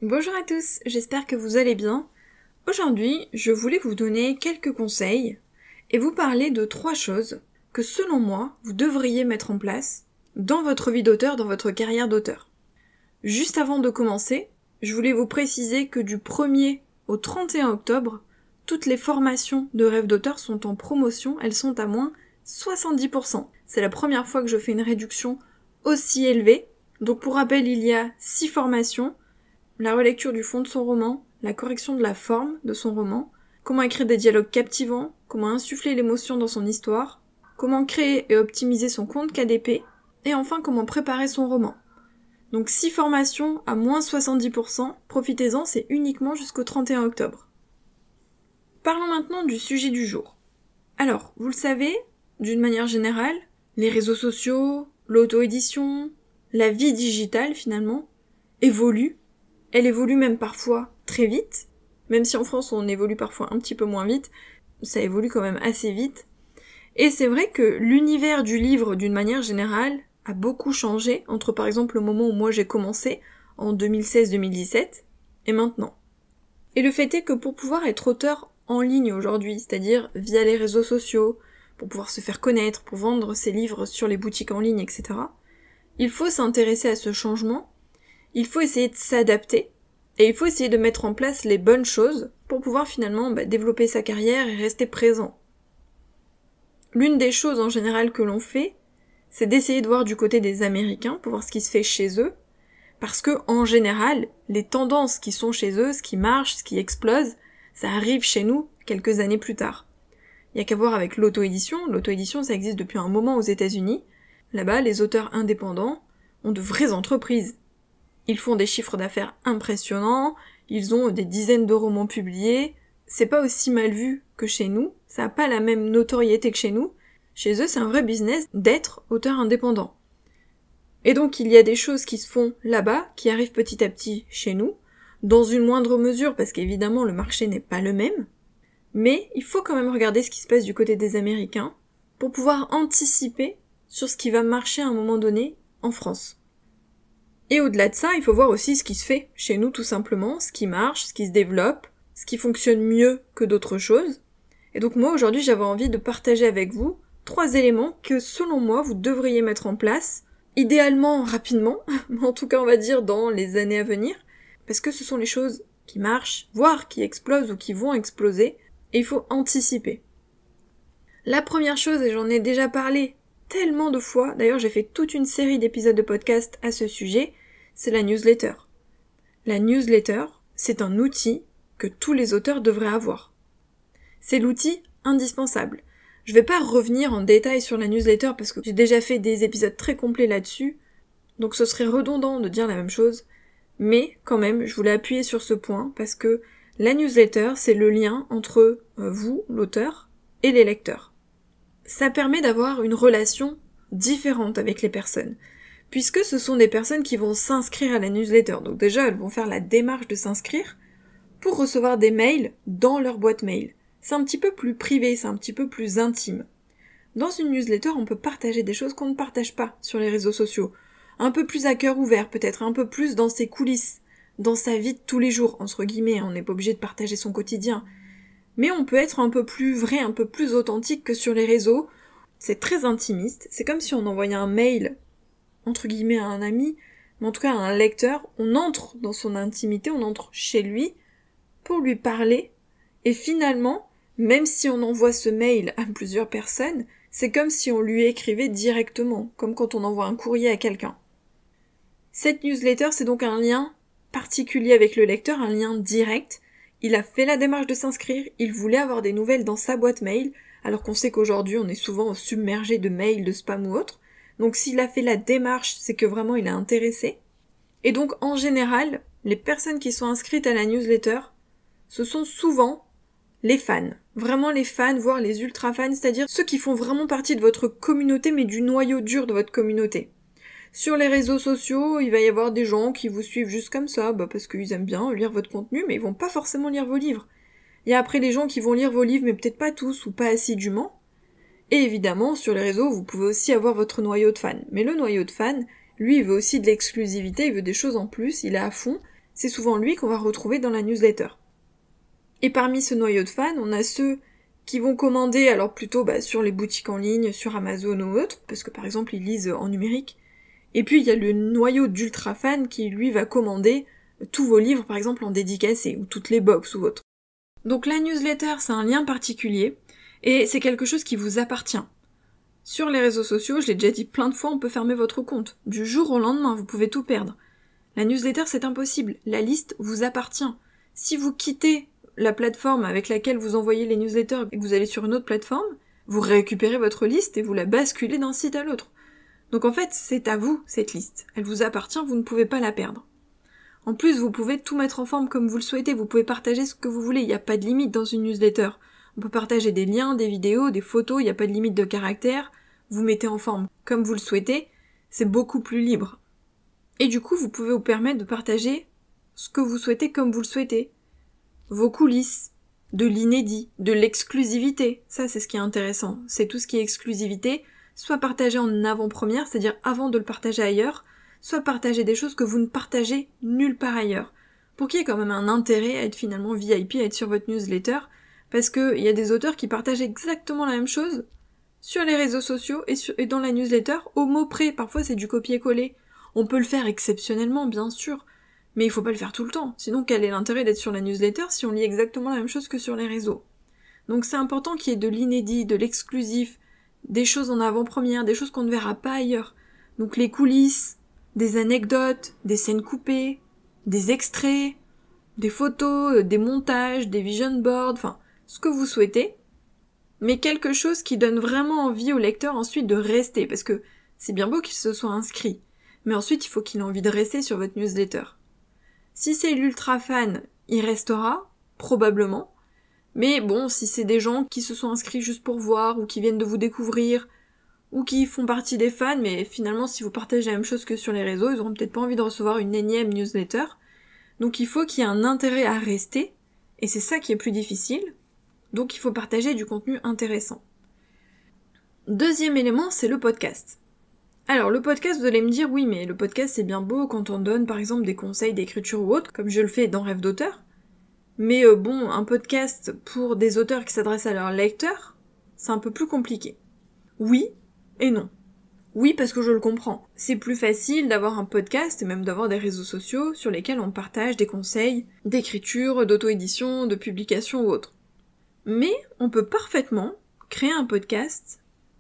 Bonjour à tous, j'espère que vous allez bien. Aujourd'hui, je voulais vous donner quelques conseils et vous parler de 3 choses que selon moi, vous devriez mettre en place dans votre vie d'auteur, dans votre carrière d'auteur. Juste avant de commencer, je voulais vous préciser que du 1er au 31 octobre, toutes les formations de rêve d'auteur sont en promotion, elles sont à moins 70%. C'est la première fois que je fais une réduction aussi élevée. Donc pour rappel, il y a 6 formations. La relecture du fond de son roman, la correction de la forme de son roman, comment écrire des dialogues captivants, comment insuffler l'émotion dans son histoire, comment créer et optimiser son compte KDP, et enfin comment préparer son roman. Donc 6 formations à moins 70%, profitez-en, c'est uniquement jusqu'au 31 octobre. Parlons maintenant du sujet du jour. Alors, vous le savez, d'une manière générale, les réseaux sociaux, l'auto-édition, la vie digitale finalement, évoluent. Elle évolue même parfois très vite, même si en France on évolue parfois un petit peu moins vite, ça évolue quand même assez vite. Et c'est vrai que l'univers du livre d'une manière générale a beaucoup changé entre par exemple le moment où moi j'ai commencé, en 2016-2017, et maintenant. Et le fait est que pour pouvoir être auteur en ligne aujourd'hui, c'est-à-dire via les réseaux sociaux, pour pouvoir se faire connaître, pour vendre ses livres sur les boutiques en ligne, etc., il faut s'intéresser à ce changement. Il faut essayer de s'adapter, et il faut essayer de mettre en place les bonnes choses pour pouvoir finalement développer sa carrière et rester présent. L'une des choses en général que l'on fait, c'est d'essayer de voir du côté des Américains pour voir ce qui se fait chez eux, parce que en général, les tendances qui sont chez eux, ce qui marche, ce qui explose, ça arrive chez nous quelques années plus tard. Il y a qu'à voir avec l'auto-édition. L'auto-édition, ça existe depuis un moment aux États-Unis. Là-bas, les auteurs indépendants ont de vraies entreprises. Ils font des chiffres d'affaires impressionnants, ils ont des dizaines de romans publiés, c'est pas aussi mal vu que chez nous, ça a pas la même notoriété que chez nous. Chez eux, c'est un vrai business d'être auteur indépendant. Et donc, il y a des choses qui se font là-bas, qui arrivent petit à petit chez nous, dans une moindre mesure, parce qu'évidemment, le marché n'est pas le même, mais il faut quand même regarder ce qui se passe du côté des Américains, pour pouvoir anticiper sur ce qui va marcher à un moment donné en France. Et au-delà de ça, il faut voir aussi ce qui se fait chez nous tout simplement, ce qui marche, ce qui se développe, ce qui fonctionne mieux que d'autres choses. Et donc moi aujourd'hui j'avais envie de partager avec vous 3 éléments que selon moi vous devriez mettre en place, idéalement rapidement, mais en tout cas on va dire dans les années à venir, parce que ce sont les choses qui marchent, voire qui explosent ou qui vont exploser, et il faut anticiper. La première chose, et j'en ai déjà parlé tellement de fois, d'ailleurs j'ai fait toute une série d'épisodes de podcast à ce sujet, c'est la newsletter. La newsletter, c'est un outil que tous les auteurs devraient avoir. C'est l'outil indispensable. Je vais pas revenir en détail sur la newsletter parce que j'ai déjà fait des épisodes très complets là-dessus, donc ce serait redondant de dire la même chose, mais quand même, je voulais appuyer sur ce point parce que la newsletter, c'est le lien entre vous, l'auteur, et les lecteurs. Ça permet d'avoir une relation différente avec les personnes, puisque ce sont des personnes qui vont s'inscrire à la newsletter. Donc déjà, elles vont faire la démarche de s'inscrire pour recevoir des mails dans leur boîte mail. C'est un petit peu plus privé, c'est un petit peu plus intime. Dans une newsletter, on peut partager des choses qu'on ne partage pas sur les réseaux sociaux. Un peu plus à cœur ouvert, peut-être un peu plus dans ses coulisses, dans sa vie de tous les jours, entre guillemets, on n'est pas obligé de partager son quotidien. Mais on peut être un peu plus vrai, un peu plus authentique que sur les réseaux. C'est très intimiste, c'est comme si on envoyait un mail, entre guillemets, à un ami, mais en tout cas à un lecteur, on entre dans son intimité, on entre chez lui, pour lui parler, et finalement, même si on envoie ce mail à plusieurs personnes, c'est comme si on lui écrivait directement, comme quand on envoie un courrier à quelqu'un. Cette newsletter, c'est donc un lien particulier avec le lecteur, un lien direct. Il a fait la démarche de s'inscrire, il voulait avoir des nouvelles dans sa boîte mail, alors qu'on sait qu'aujourd'hui on est souvent submergé de mails, de spam ou autre. Donc s'il a fait la démarche, c'est que vraiment il est intéressé. Et donc en général, les personnes qui sont inscrites à la newsletter, ce sont souvent les fans. Vraiment les fans, voire les ultra fans, c'est-à-dire ceux qui font vraiment partie de votre communauté, mais du noyau dur de votre communauté. Sur les réseaux sociaux, il va y avoir des gens qui vous suivent juste comme ça, parce qu'ils aiment bien lire votre contenu, mais ils vont pas forcément lire vos livres. Il y a après les gens qui vont lire vos livres, mais peut-être pas tous, ou pas assidûment. Et évidemment, sur les réseaux, vous pouvez aussi avoir votre noyau de fans. Mais le noyau de fans, lui, il veut aussi de l'exclusivité, il veut des choses en plus, il est à fond. c'est souvent lui qu'on va retrouver dans la newsletter. Et parmi ce noyau de fans, on a ceux qui vont commander, alors plutôt sur les boutiques en ligne, sur Amazon ou autre, parce que par exemple ils lisent en numérique. Et puis il y a le noyau d'ultra fans qui lui va commander tous vos livres par exemple en dédicacé, ou toutes les box ou autre. Donc la newsletter c'est un lien particulier, et c'est quelque chose qui vous appartient. Sur les réseaux sociaux, je l'ai déjà dit plein de fois, on peut fermer votre compte. Du jour au lendemain, vous pouvez tout perdre. La newsletter c'est impossible, la liste vous appartient. Si vous quittez la plateforme avec laquelle vous envoyez les newsletters et que vous allez sur une autre plateforme, vous récupérez votre liste et vous la basculez d'un site à l'autre. Donc en fait, c'est à vous, cette liste. Elle vous appartient, vous ne pouvez pas la perdre. En plus, vous pouvez tout mettre en forme comme vous le souhaitez, vous pouvez partager ce que vous voulez, il n'y a pas de limite dans une newsletter. On peut partager des liens, des vidéos, des photos, il n'y a pas de limite de caractère, vous mettez en forme comme vous le souhaitez, c'est beaucoup plus libre. Et du coup, vous pouvez vous permettre de partager ce que vous souhaitez comme vous le souhaitez. Vos coulisses, de l'inédit, de l'exclusivité. Ça, c'est ce qui est intéressant. C'est tout ce qui est exclusivité, soit partagé en avant-première, c'est-à-dire avant de le partager ailleurs, soit partager des choses que vous ne partagez nulle part ailleurs. Pour qu'il y ait quand même un intérêt à être finalement VIP, à être sur votre newsletter, parce qu'il y a des auteurs qui partagent exactement la même chose sur les réseaux sociaux et dans la newsletter, au mot près. Parfois, c'est du copier-coller. On peut le faire exceptionnellement, bien sûr, mais il faut pas le faire tout le temps. Sinon, quel est l'intérêt d'être sur la newsletter si on lit exactement la même chose que sur les réseaux? Donc c'est important qu'il y ait de l'inédit, de l'exclusif, des choses en avant-première, des choses qu'on ne verra pas ailleurs. Donc les coulisses, des anecdotes, des scènes coupées, des extraits, des photos, des montages, des vision boards, enfin, ce que vous souhaitez. Mais quelque chose qui donne vraiment envie au lecteur ensuite de rester, parce que c'est bien beau qu'il se soit inscrit, mais ensuite il faut qu'il ait envie de rester sur votre newsletter. Si c'est l'ultra fan, il restera, probablement. Mais bon, si c'est des gens qui se sont inscrits juste pour voir, ou qui viennent de vous découvrir, ou qui font partie des fans, mais finalement si vous partagez la même chose que sur les réseaux, ils auront peut-être pas envie de recevoir une énième newsletter. Donc il faut qu'il y ait un intérêt à rester, et c'est ça qui est plus difficile. Donc il faut partager du contenu intéressant. Deuxième élément, c'est le podcast. Alors le podcast, vous allez me dire, oui mais le podcast c'est bien beau quand on donne par exemple des conseils d'écriture ou autre, comme je le fais dans Rêve d'auteur, mais bon, un podcast pour des auteurs qui s'adressent à leurs lecteurs, c'est un peu plus compliqué. Oui et non. Oui parce que je le comprends. C'est plus facile d'avoir un podcast et même d'avoir des réseaux sociaux sur lesquels on partage des conseils d'écriture, d'auto-édition, de publication ou autre. Mais on peut parfaitement créer un podcast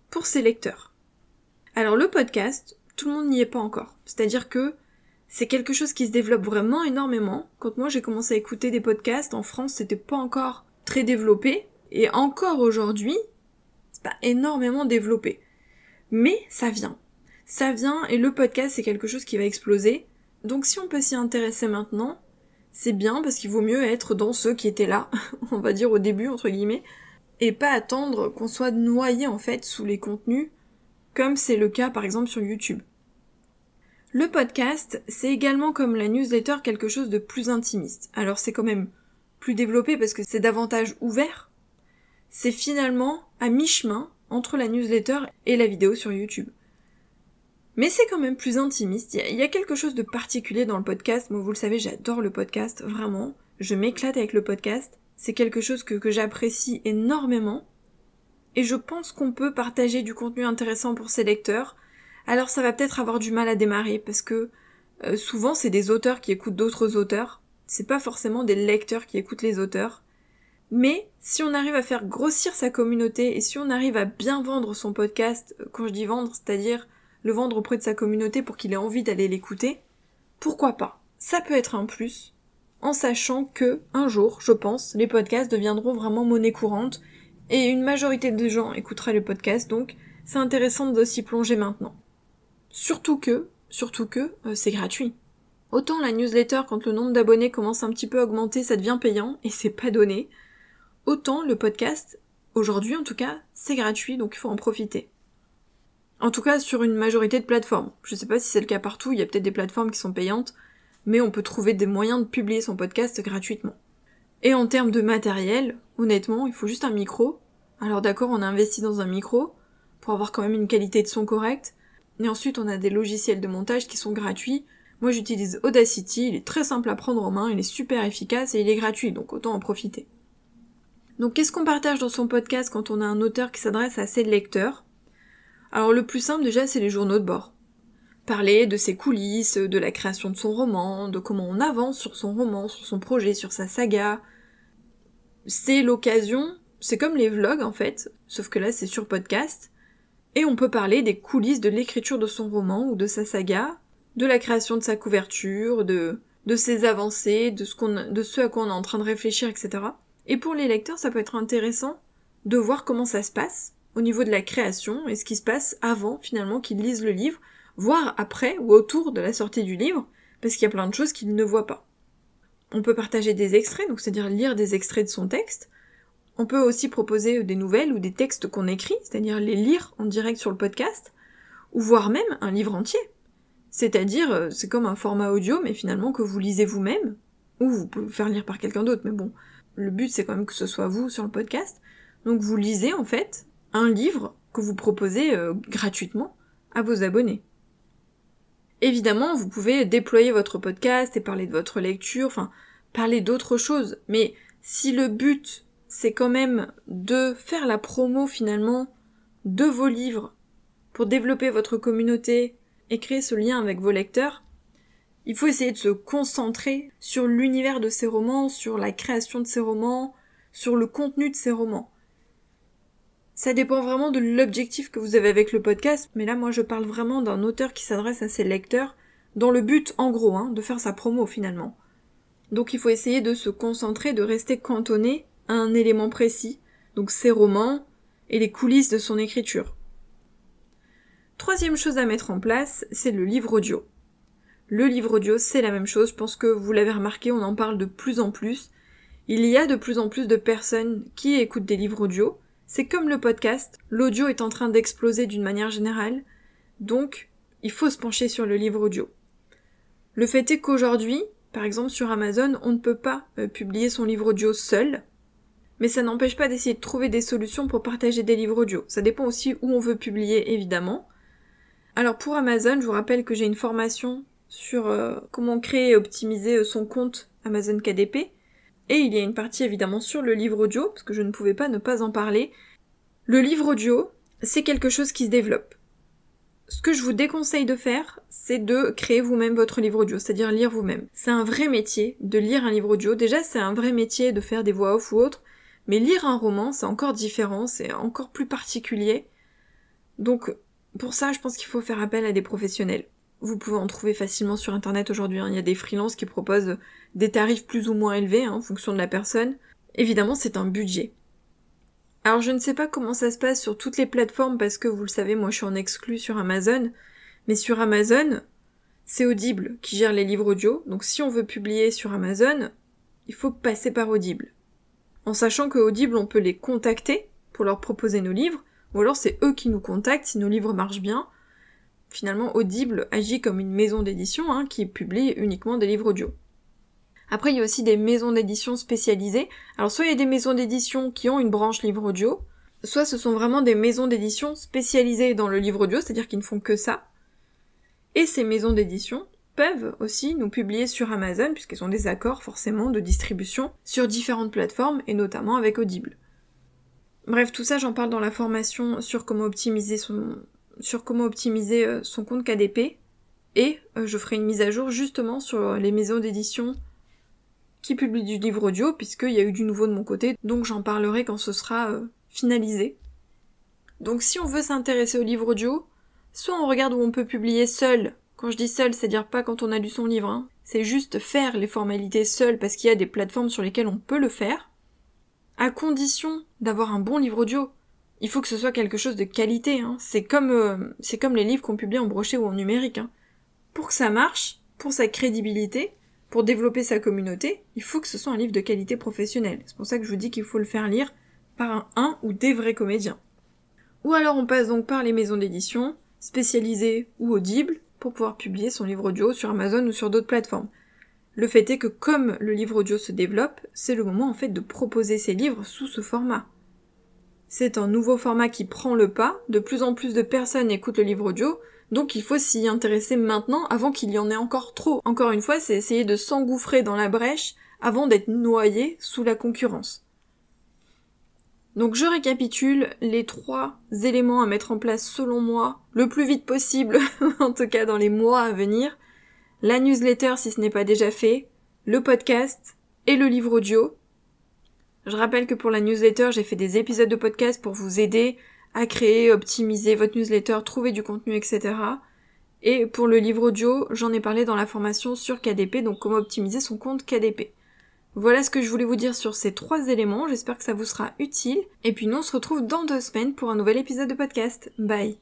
pour ses lecteurs. Alors le podcast, tout le monde n'y est pas encore. C'est-à-dire que c'est quelque chose qui se développe vraiment énormément. Quand moi j'ai commencé à écouter des podcasts, en France c'était pas encore très développé. Et encore aujourd'hui, c'est pas énormément développé. Mais ça vient. Ça vient et le podcast c'est quelque chose qui va exploser. Donc si on peut s'y intéresser maintenant, c'est bien parce qu'il vaut mieux être dans ceux qui étaient là, on va dire au début entre guillemets, et pas attendre qu'on soit noyé en fait sous les contenus, comme c'est le cas par exemple sur YouTube. Le podcast, c'est également comme la newsletter quelque chose de plus intimiste. Alors c'est quand même plus développé parce que c'est davantage ouvert. C'est finalement à mi-chemin entre la newsletter et la vidéo sur YouTube. Mais c'est quand même plus intimiste, il y a quelque chose de particulier dans le podcast. Moi vous le savez, j'adore le podcast, vraiment. Je m'éclate avec le podcast. C'est quelque chose que j'apprécie énormément. Et je pense qu'on peut partager du contenu intéressant pour ses lecteurs. Alors ça va peut-être avoir du mal à démarrer parce que souvent c'est des auteurs qui écoutent d'autres auteurs. C'est pas forcément des lecteurs qui écoutent les auteurs. Mais si on arrive à faire grossir sa communauté et si on arrive à bien vendre son podcast, quand je dis vendre, c'est-à-dire le vendre auprès de sa communauté pour qu'il ait envie d'aller l'écouter, pourquoi pas? Ça peut être un plus, en sachant que, un jour, je pense, les podcasts deviendront vraiment monnaie courante, et une majorité de gens écoutera les podcasts, donc c'est intéressant de s'y plonger maintenant. Surtout que, c'est gratuit. Autant la newsletter, quand le nombre d'abonnés commence un petit peu à augmenter, ça devient payant, et c'est pas donné. Autant le podcast, aujourd'hui en tout cas, c'est gratuit, donc il faut en profiter. En tout cas sur une majorité de plateformes. Je sais pas si c'est le cas partout, il y a peut-être des plateformes qui sont payantes, mais on peut trouver des moyens de publier son podcast gratuitement. Et en termes de matériel, honnêtement, il faut juste un micro. Alors d'accord, on a investi dans un micro, pour avoir quand même une qualité de son correcte, et ensuite on a des logiciels de montage qui sont gratuits. Moi j'utilise Audacity, il est très simple à prendre en main, il est super efficace et il est gratuit, donc autant en profiter. Donc qu'est-ce qu'on partage dans son podcast quand on a un auteur qui s'adresse à ses lecteurs? Alors le plus simple déjà, c'est les journaux de bord. Parler de ses coulisses, de la création de son roman, de comment on avance sur son roman, sur son projet, sur sa saga. C'est l'occasion, c'est comme les vlogs en fait, sauf que là c'est sur podcast, et on peut parler des coulisses de l'écriture de son roman ou de sa saga, de la création de sa couverture, de ses avancées, de ce à quoi on est en train de réfléchir, etc. Et pour les lecteurs, ça peut être intéressant de voir comment ça se passe au niveau de la création et ce qui se passe avant finalement qu'ils lisent le livre, voire après ou autour de la sortie du livre, parce qu'il y a plein de choses qu'ils ne voient pas. On peut partager des extraits, donc c'est-à-dire lire des extraits de son texte. On peut aussi proposer des nouvelles ou des textes qu'on écrit, c'est-à-dire les lire en direct sur le podcast, ou voire même un livre entier. C'est-à-dire, c'est comme un format audio, mais finalement que vous lisez vous-même, ou vous pouvez le faire lire par quelqu'un d'autre, mais bon, le but c'est quand même que ce soit vous sur le podcast. Donc vous lisez en fait un livre que vous proposez gratuitement à vos abonnés. Évidemment, vous pouvez déployer votre podcast et parler de votre lecture, enfin, parler d'autres choses, mais si le but, c'est quand même de faire la promo, finalement, de vos livres, pour développer votre communauté et créer ce lien avec vos lecteurs, il faut essayer de se concentrer sur l'univers de ces romans, sur la création de ces romans, sur le contenu de ces romans. Ça dépend vraiment de l'objectif que vous avez avec le podcast, mais là moi je parle vraiment d'un auteur qui s'adresse à ses lecteurs, dans le but en gros, de faire sa promo finalement. Donc il faut essayer de se concentrer, de rester cantonné à un élément précis, donc ses romans et les coulisses de son écriture. Troisième chose à mettre en place, c'est le livre audio. Le livre audio, c'est la même chose, je pense que vous l'avez remarqué, on en parle de plus en plus. Il y a de plus en plus de personnes qui écoutent des livres audio. C'est comme le podcast, l'audio est en train d'exploser d'une manière générale, donc il faut se pencher sur le livre audio. Le fait est qu'aujourd'hui, par exemple sur Amazon, on ne peut pas publier son livre audio seul, mais ça n'empêche pas d'essayer de trouver des solutions pour partager des livres audio. Ça dépend aussi où on veut publier, évidemment. Alors pour Amazon, je vous rappelle que j'ai une formation sur comment créer et optimiser son compte Amazon KDP, et il y a une partie évidemment sur le livre audio, parce que je ne pouvais pas ne pas en parler. Le livre audio, c'est quelque chose qui se développe. Ce que je vous déconseille de faire, c'est de créer vous-même votre livre audio, c'est-à-dire lire vous-même. C'est un vrai métier de lire un livre audio. Déjà, c'est un vrai métier de faire des voix off ou autre, mais lire un roman, c'est encore différent, c'est encore plus particulier. Donc, pour ça, je pense qu'il faut faire appel à des professionnels. Vous pouvez en trouver facilement sur internet aujourd'hui, il y a des freelances qui proposent des tarifs plus ou moins élevés, en fonction de la personne. Évidemment, c'est un budget. Alors je ne sais pas comment ça se passe sur toutes les plateformes, parce que vous le savez, moi je suis en exclu sur Amazon, mais sur Amazon, c'est Audible qui gère les livres audio, donc si on veut publier sur Amazon, il faut passer par Audible. En sachant que Audible, on peut les contacter pour leur proposer nos livres, ou alors c'est eux qui nous contactent si nos livres marchent bien. Finalement, Audible agit comme une maison d'édition qui publie uniquement des livres audio. Après, il y a aussi des maisons d'édition spécialisées. Alors, soit il y a des maisons d'édition qui ont une branche livre audio, soit ce sont vraiment des maisons d'édition spécialisées dans le livre audio, c'est-à-dire qu'ils ne font que ça. Et ces maisons d'édition peuvent aussi nous publier sur Amazon, puisqu'elles ont des accords forcément de distribution sur différentes plateformes, et notamment avec Audible. Bref, tout ça, j'en parle dans la formation sur comment optimiser son compte KDP, et je ferai une mise à jour justement sur les maisons d'édition qui publient du livre audio, puisqu'il y a eu du nouveau de mon côté, donc j'en parlerai quand ce sera finalisé. Donc si on veut s'intéresser au livre audio, soit on regarde où on peut publier seul. Quand je dis seul, c'est-à-dire pas quand on a lu son livre, c'est juste faire les formalités seul, parce qu'il y a des plateformes sur lesquelles on peut le faire, à condition d'avoir un bon livre audio. Il faut que ce soit quelque chose de qualité, c'est comme les livres qu'on publie en broché ou en numérique. Pour que ça marche, pour sa crédibilité, pour développer sa communauté, il faut que ce soit un livre de qualité professionnelle. C'est pour ça que je vous dis qu'il faut le faire lire par un ou des vrais comédiens. Ou alors on passe donc par les maisons d'édition, spécialisées ou audibles, pour pouvoir publier son livre audio sur Amazon ou sur d'autres plateformes. Le fait est que comme le livre audio se développe, c'est le moment en fait de proposer ces livres sous ce format. C'est un nouveau format qui prend le pas, de plus en plus de personnes écoutent le livre audio, Donc il faut s'y intéresser maintenant avant qu'il y en ait encore trop. Encore une fois, c'est essayer de s'engouffrer dans la brèche avant d'être noyé sous la concurrence. Donc je récapitule les 3 éléments à mettre en place selon moi, le plus vite possible, en tout cas dans les mois à venir. La newsletter si ce n'est pas déjà fait, le podcast et le livre audio. Je rappelle que pour la newsletter, j'ai fait des épisodes de podcast pour vous aider à créer, optimiser votre newsletter, trouver du contenu, etc. Et pour le livre audio, j'en ai parlé dans la formation sur KDP, donc comment optimiser son compte KDP. Voilà ce que je voulais vous dire sur ces 3 éléments, j'espère que ça vous sera utile. Et puis nous on se retrouve dans 2 semaines pour un nouvel épisode de podcast. Bye!